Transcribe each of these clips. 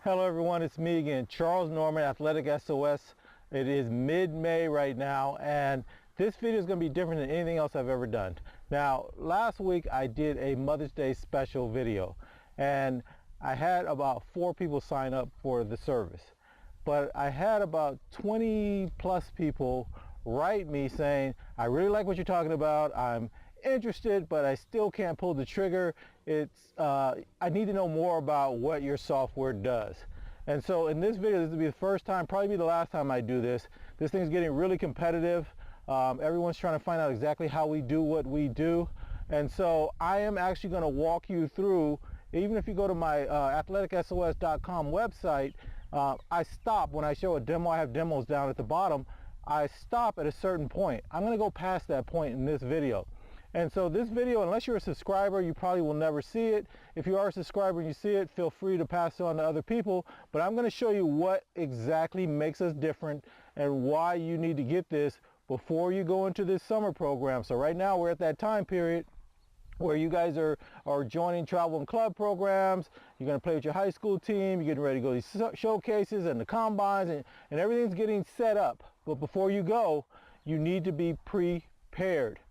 Hello everyone, it's me again, Charles Norman, AthleticSOS. It is mid-May right now, and this video is going to be different than anything else I've ever done. Now, last week I did a Mother's Day special video, and I had about 4 people sign up for the service. But I had about 20 plus people write me saying, I really like what you're talking about, I'm interested, but I still can't pull the trigger. I need to know more about what your software does. And so in this video, this will be the first time, probably be the last time I do this. This thing's getting really competitive. Everyone's trying to find out exactly how we do what we do. And so I am actually going to walk you through, even if you go to my AthleticSOS.com website, I stop when I show a demo. I have demos down at the bottom. I stop at a certain point. I'm going to go past that point in this video. And so this video, unless you're a subscriber, you probably will never see it. If you are a subscriber and you see it, feel free to pass it on to other people. But I'm going to show you what exactly makes us different and why you need to get this before you go into this summer program. So right now we're at that time period where you guys are joining travel and club programs. You're going to play with your high school team. You're getting ready to go to these showcases and the combines, and everything's getting set up. But before you go, you need to be prepared.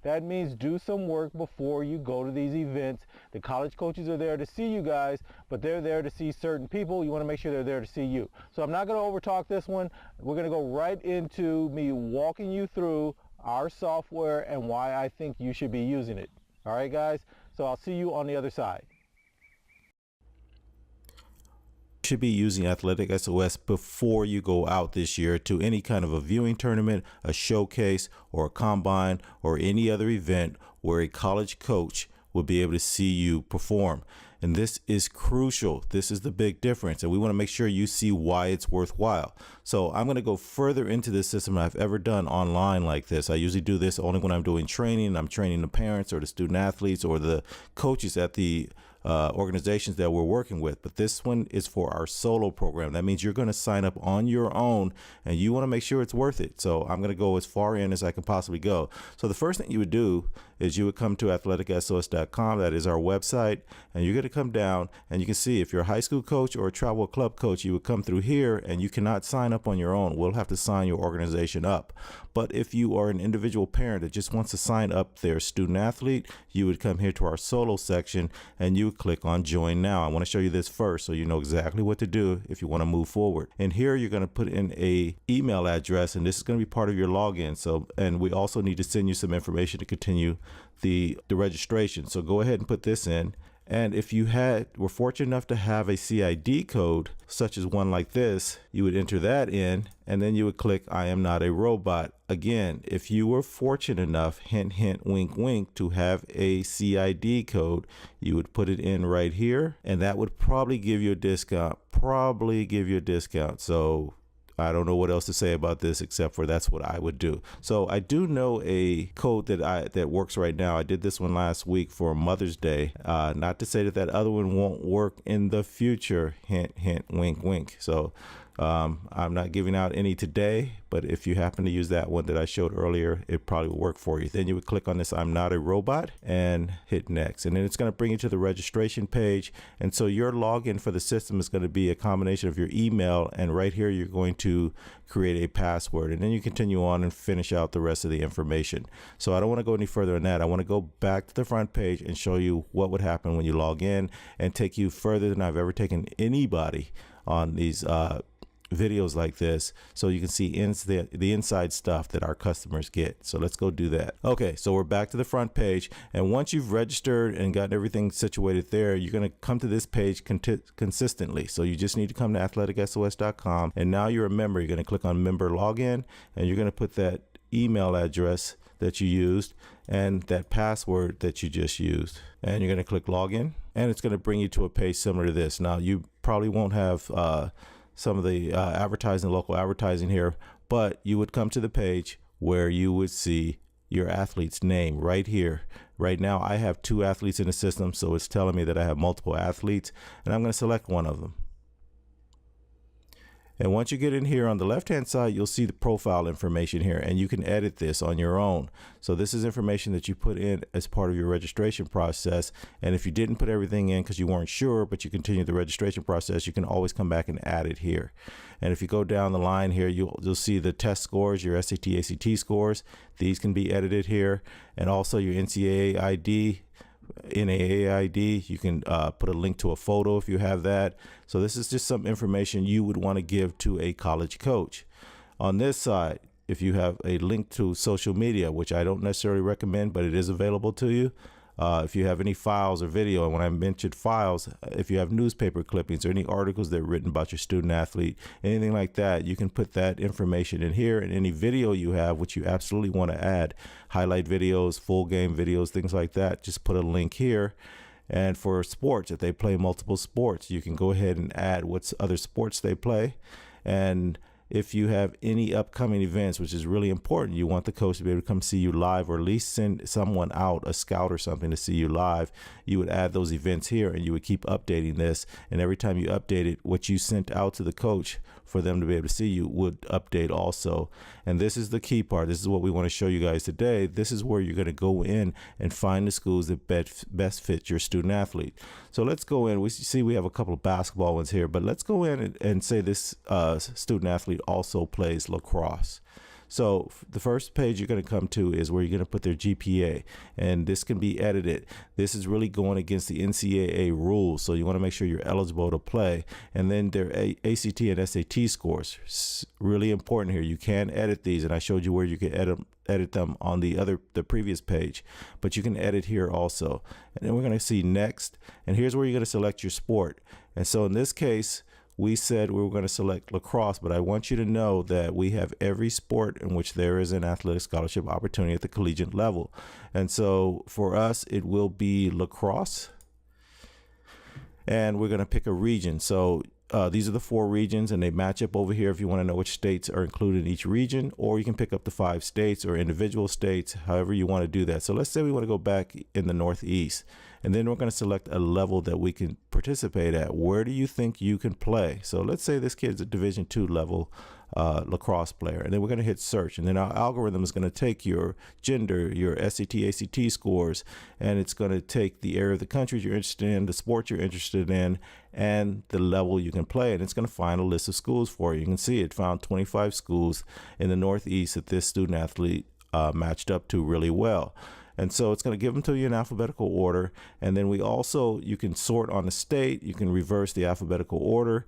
That means do some work before you go to these events. The college coaches are there to see you guys, but they're there to see certain people. You want to make sure they're there to see you. So I'm not going to overtalk this one. We're going to go right into me walking you through our software and why I think you should be using it. All right, guys? So I'll see you on the other side. Should be using AthleticSOS before you go out this year to any kind of a viewing tournament, a showcase, or a combine, or any other event where a college coach will be able to see you perform. And this is crucial. This is the big difference, and we want to make sure you see why it's worthwhile. So I'm going to go further into this system than I've ever done online like this. I usually do this only when I'm doing training. I'm training the parents or the student athletes or the coaches at the organizations that we're working with. But this one is for our solo program. That means you're going to sign up on your own, and you want to make sure it's worth it. So I'm going to go as far in as I can possibly go. So the first thing you would do is you would come to AthleticSOS.com. That is our website, and you're going to come down, and you can see if you're a high school coach or a travel club coach, you would come through here, and you cannot sign up on your own. We'll have to sign your organization up. But if you are an individual parent that just wants to sign up their student athlete, you would come here to our solo section, and you would click on join now. I want to show you this first so you know exactly what to do if you want to move forward. And here you're going to put in a email address, and this is going to be part of your login. So, and we also need to send you some information to continue the registration. So go ahead and put this in. And if you were fortunate enough to have a CID code, such as one like this, you would enter that in, and then you would click I am not a robot. Again, if you were fortunate enough, hint, hint, wink, wink, to have a CID code, you would put it in right here, and that would probably give you a discount, So I don't know what else to say about this except for that's what I would do. So I do know a code that works right now. I did this one last week for Mother's Day. Not to say that other one won't work in the future. Hint, hint, wink, wink. So I'm not giving out any today, but if you happen to use that one that I showed earlier, it probably will work for you. Then you would click on this I'm not a robot and hit next, and then it's going to bring you to the registration page. And so your login for the system is going to be a combination of your email, and right here you're going to create a password, and then you continue on and finish out the rest of the information. So I don't want to go any further than that. I want to go back to the front page and show you what would happen when you log in, and take you further than I've ever taken anybody on these videos like this, so you can see the inside stuff that our customers get. So let's go do that. Okay, so we're back to the front page, and once you've registered and gotten everything situated there, you're going to come to this page consistently. So you just need to come to AthleticSOS.com, and now you're a member. You're going to click on member login, and you're going to put that email address that you used and that password that you just used, and you're going to click login, and it's going to bring you to a page similar to this. Now you probably won't have some of the local advertising here, but you would come to the page where you would see your athlete's name right here. Right now I have 2 athletes in the system, so it's telling me that I have multiple athletes, and I'm going to select one of them. And once you get in here on the left-hand side, you'll see the profile information here, and you can edit this on your own. So this is information that you put in as part of your registration process. And if you didn't put everything in because you weren't sure, but you continue the registration process, you can always come back and add it here. And if you go down the line here, you'll see the test scores, your SAT, ACT scores. These can be edited here, and also your NCAA ID, NAA ID. You can put a link to a photo if you have that. So this is just some information you would want to give to a college coach. On this side, if you have a link to social media, which I don't necessarily recommend, but it is available to you. If you have any files or video, and when I mentioned files, if you have newspaper clippings or any articles that are written about your student athlete, anything like that, you can put that information in here. And any video you have, which you absolutely want to add, highlight videos, full game videos, things like that, just put a link here. And for sports, if they play multiple sports, you can go ahead and add what other sports they play. And if you have any upcoming events, which is really important, you want the coach to be able to come see you live, or at least send someone out, a scout or something, to see you live. You would add those events here, and you would keep updating this. And every time you update it, what you sent out to the coach for them to be able to see you would update also. And this is the key part. This is what we want to show you guys today. This is where you're going to go in and find the schools that best fit your student athlete. So let's go in. We see we have a couple of basketball ones here, but let's go in and say this student athlete also plays lacrosse. So the first page you're going to come to is where you're going to put their GPA, and this can be edited. This is really going against the NCAA rules, so you want to make sure you're eligible to play. And then their ACT and SAT scores, really important here. You can edit these, and I showed you where you can edit them on the previous page, but you can edit here also. And then we're going to see next, and here's where you're going to select your sport. And so in this case, we said we were going to select lacrosse, but I want you to know that we have every sport in which there is an athletic scholarship opportunity at the collegiate level. And so for us, it will be lacrosse, and we're going to pick a region. So these are the 4 regions, and they match up over here if you want to know which states are included in each region, or you can pick up the 5 states or individual states, however you want to do that. So let's say we want to go back in the Northeast, and then we're going to select a level that we can participate at. Where do you think you can play? So let's say this kid's a Division II level lacrosse player, and then we're going to hit search, and then our algorithm is going to take your gender, your SAT, ACT scores, and it's going to take the area of the country you're interested in, the sport you're interested in, and the level you can play, and it's going to find a list of schools for you. You can see it found 25 schools in the Northeast that this student athlete matched up to really well. And so it's going to give them to you in alphabetical order. And then you can sort on the state. You can reverse the alphabetical order.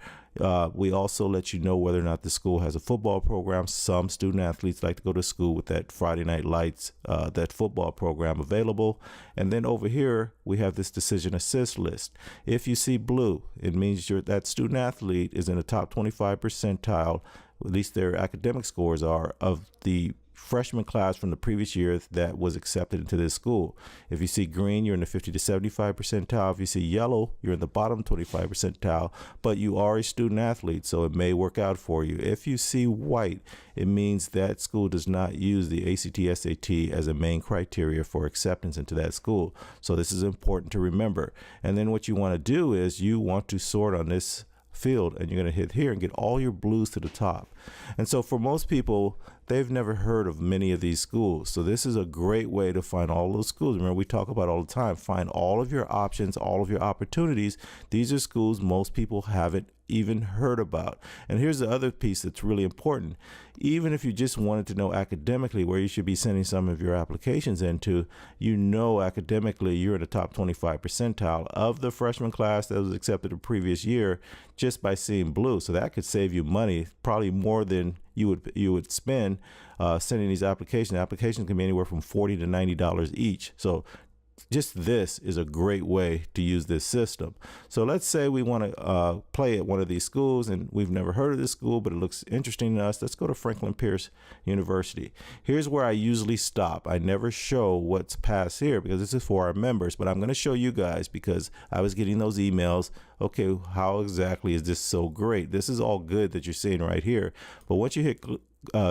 We also let you know whether or not the school has a football program. Some student athletes like to go to school with that Friday Night Lights, that football program available. And then over here, we have this decision assist list. If you see blue, it means that student athlete is in the top 25 percentile, at least their academic scores are, of the freshman class from the previous year that was accepted into this school. If you see green, you're in the 50 to 75 percentile. If you see yellow, you're in the bottom 25 percentile, but you are a student athlete, so it may work out for you. If you see white, it means that school does not use the ACT, SAT as a main criteria for acceptance into that school. So this is important to remember. And then what you want to do is you want to sort on this field, and you're going to hit here and get all your blues to the top. And so for most people, they've never heard of many of these schools. So this is a great way to find all those schools. Remember, we talk about all the time, find all of your options, all of your opportunities. These are schools most people haven't even heard about. And here's the other piece that's really important. Even if you just wanted to know academically where you should be sending some of your applications into, academically you're in the top 25 percentile of the freshman class that was accepted the previous year just by seeing blue. So that could save you money, probably more than you would spend sending these applications. Applications can be anywhere from $40 to $90 each. So just this is a great way to use this system. So let's say we want to play at one of these schools, and we've never heard of this school, but it looks interesting to us. Let's go to Franklin Pierce University. Here's where I usually stop. I never show what's past here because this is for our members, but I'm going to show you guys because I was getting those emails. Okay, how exactly is this so great? This is all good that you're seeing right here. But once you hit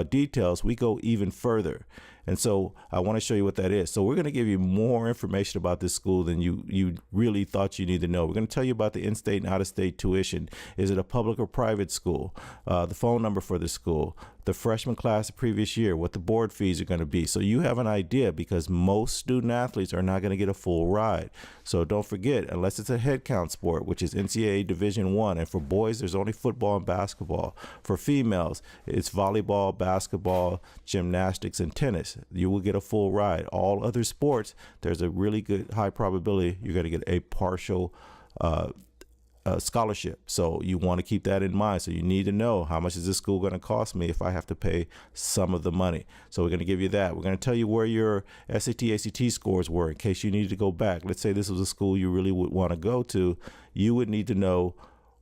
details, we go even further. And so I want to show you what that is. So we're going to give you more information about this school than you really thought you need to know. We're going to tell you about the in-state and out-of-state tuition. Is it a public or private school? The phone number for the school, the freshman class the previous year, what the board fees are going to be. So you have an idea, because most student athletes are not going to get a full ride. So don't forget, unless it's a head count sport, which is NCAA Division I, and for boys, there's only football and basketball. For females, it's volleyball, basketball, gymnastics, and tennis. You will get a full ride. All other sports, there's a really good high probability you're going to get a partial scholarship. So you want to keep that in mind. So you need to know, how much is this school going to cost me if I have to pay some of the money? So we're going to give you that. We're going to tell you where your SAT, ACT scores were in case you need to go back. Let's say this was a school you really would want to go to. You would need to know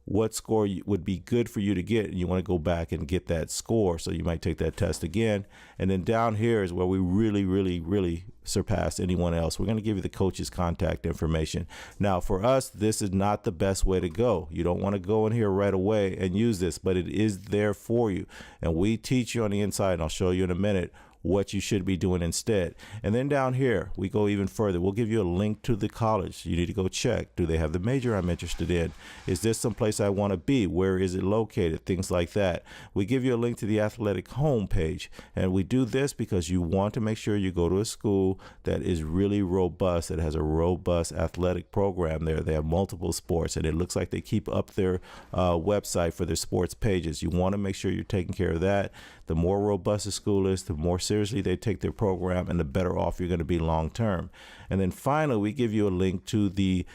what score would be good for you to get, and you want to go back and get that score. So you might take that test again. And then down here is where we really surpass anyone else. We're going to give you the coach's contact information. Now, for us, this is not the best way to go. You don't want to go in here right away and use this, but it is there for you. And we teach you on the inside, and I'll show you in a minute what you should be doing instead. And then down here, we go even further. We'll give you a link to the college. You need to go check. Do they have the major I'm interested in? Is this someplace I want to be? Where is it located? Things like that. We give you a link to the athletic homepage. And we do this because you want to make sure you go to a school that is really robust, that has a robust athletic program there. They have multiple sports, and it looks like they keep up their website for their sports pages. You want to make sure you're taking care of that. The more robust the school is, the more seriously they take their program, and the better off you're going to be long term. And then finally, we give you a link to the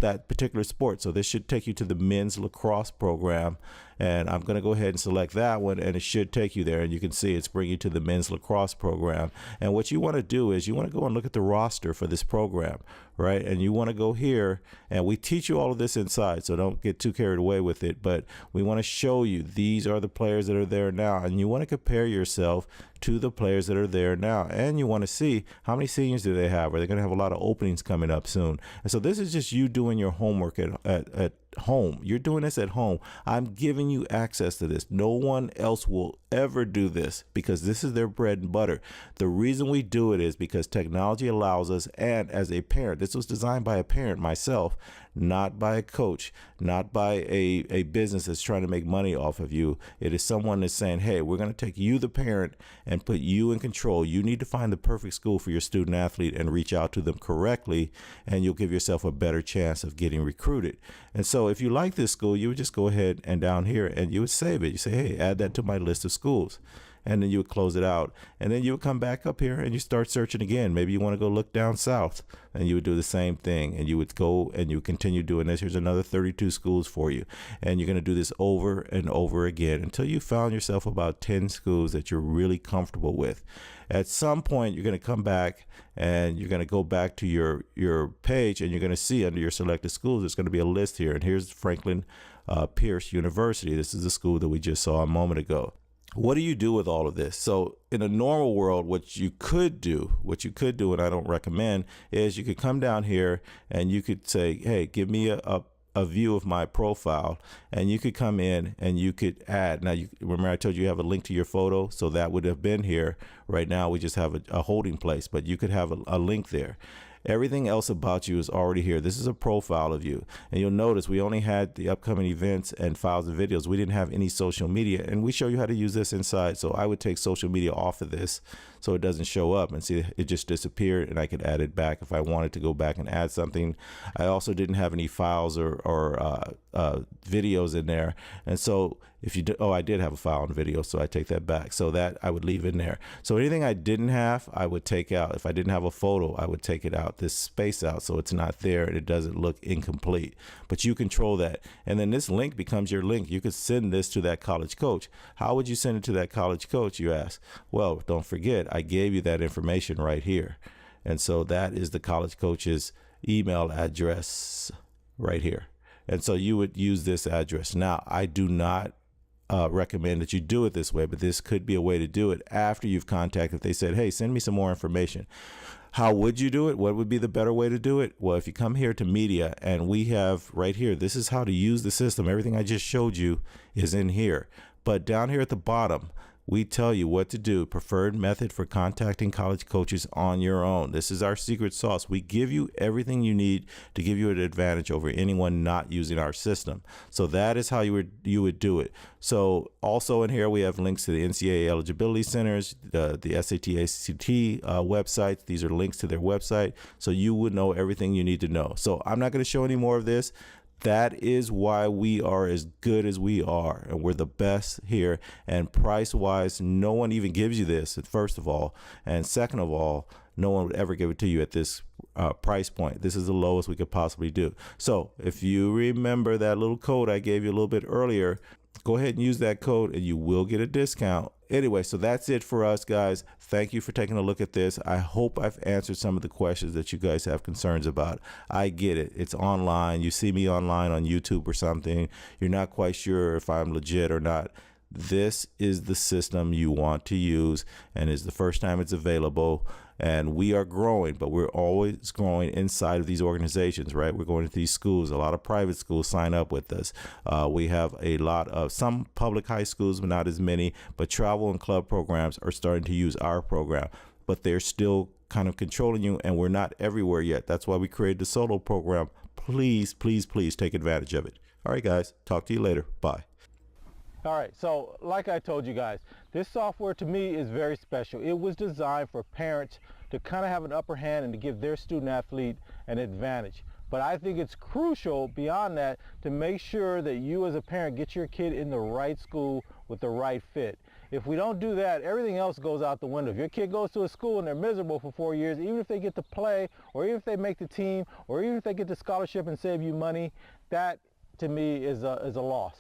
that particular sport. So this should take you to the men's lacrosse program, and I'm going to go ahead and select that one, and it should take you there, and you can see it's bringing you to the men's lacrosse program. And what you want to do is you want to go and look at the roster for this program, right? And you want to go here, and we teach you all of this inside, so don't get too carried away with it, but we want to show you these are the players that are there now, and you want to compare yourself to the players that are there now, and you want to see how many seniors do they have. Are they going to have a lot of openings coming up soon? And so this is just you doing your homework at home. You're doing this at home. I'm giving you access to this. No one else will ever do this because this is their bread and butter. The reason we do it is because technology allows us, and as a parent, this was designed by a parent myself, not by a coach, not by a business that's trying to make money off of you. It is someone that's saying, hey, we're going to take you, the parent, and put you in control. You need to find the perfect school for your student athlete and reach out to them correctly, and you'll give yourself a better chance of getting recruited. And so if you like this school, you would just go ahead and down here and you would save it. You say, hey, add that to my list of schools. And then you would close it out. And then you would come back up here and you start searching again. Maybe you want to go look down south, and you would do the same thing. And you would go and you continue doing this. Here's another 32 schools for you. And you're going to do this over and over again until you found yourself about 10 schools that you're really comfortable with. At some point, you're going to come back and you're going to go back to your page, and you're going to see under your selected schools, there's going to be a list here. And here's Franklin Pierce University. This is the school that we just saw a moment ago. What do you do with all of this? So in a normal world, what you could do, and I don't recommend, is you could come down here and you could say, hey, give me a view of my profile, and you could come in and you could add. Now, remember I told you have a link to your photo, so that would have been here. Right now, we just have a holding place, but you could have a link there. Everything else about you is already here. This is a profile of you. And you'll notice we only had the upcoming events and files and videos. We didn't have any social media, and we show you how to use this inside. So I would take social media off of this so it doesn't show up, and see it just disappeared, and I could add it back if I wanted to go back and add something. I also didn't have any files or videos in there. And so if you do, I did have a file and video, so I take that back. So that I would leave in there. So anything I didn't have, I would take out. If I didn't have a photo, I would take it out, this space out, so it's not there and it doesn't look incomplete. But you control that. And then this link becomes your link. You could send this to that college coach. How would you send it to that college coach, you ask? Well, don't forget, I gave you that information right here. And so that is the college coach's email address right here. And so you would use this address. Now, I do not recommend that you do it this way, but this could be a way to do it after you've contacted. They said, hey, send me some more information. How would you do it? What would be the better way to do it? Well, if you come here to media, and we have right here, this is how to use the system. Everything I just showed you is in here. But down here at the bottom, We tell you what to do, preferred method for contacting college coaches on your own. This is our secret sauce. We give you everything you need to give you an advantage over anyone not using our system. So that is how you would do it. So also in here we have links to the NCAA eligibility centers, the SAT, ACT websites. These are links to their website, so you would know everything you need to know. So I'm not going to show any more of this. That is why we are as good as we are, and we're the best here. And price-wise, no one even gives you this, first of all. And second of all, no one would ever give it to you at this price point. This is the lowest we could possibly do. So if you remember that little code I gave you a little bit earlier, go ahead and use that code and you will get a discount. Anyway, so that's it for us, guys. Thank you for taking a look at this. I hope I've answered some of the questions that you guys have concerns about. I get it. It's online. You see me online on YouTube or something. You're not quite sure if I'm legit or not. This is the system you want to use, and it's the first time it's available. And we are growing, but we're always growing inside of these organizations, right? We're going to these schools. A lot of private schools sign up with us. We have a lot of some public high schools, but not as many. But travel and club programs are starting to use our program, but they're still kind of controlling you, and we're not everywhere yet. That's why we created the solo program. Please, please, please take advantage of it. All right, guys. Talk to you later. Bye. All right, so like I told you guys, this software to me is very special. It was designed for parents to kind of have an upper hand and to give their student athlete an advantage. But I think it's crucial beyond that to make sure that you as a parent get your kid in the right school with the right fit. If we don't do that, everything else goes out the window. If your kid goes to a school and they're miserable for 4 years, even if they get to play, or even if they make the team, or even if they get the scholarship and save you money, that to me is a loss.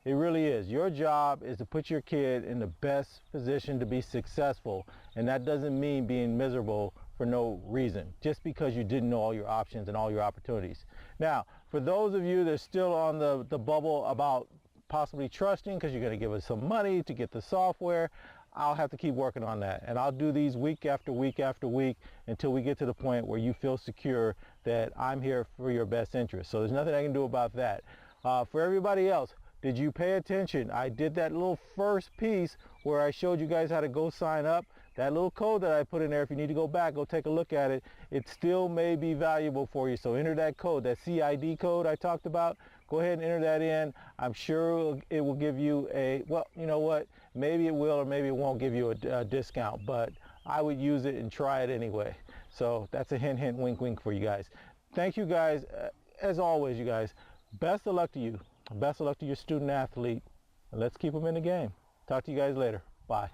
It really is. Your job is to put your kid in the best position to be successful, and that doesn't mean being miserable for no reason, just because you didn't know all your options and all your opportunities. Now, for those of you that are still on the bubble about possibly trusting because you're going to give us some money to get the software, I'll have to keep working on that, and I'll do these week after week after week until we get to the point where you feel secure that I'm here for your best interest. So there's nothing I can do about that. For everybody else, did you pay attention? I did that little first piece where I showed you guys how to go sign up. That little code that I put in there, if you need to go back, go take a look at it. It still may be valuable for you. So enter that code, that CID code I talked about. Go ahead and enter that in. I'm sure it will give you a, well, you know what? Maybe it will or maybe it won't give you a discount, but I would use it and try it anyway. So that's a hint, hint, wink, wink for you guys. Thank you guys. As always, you guys, best of luck to you. Best of luck to your student athlete. And let's keep them in the game. Talk to you guys later. Bye.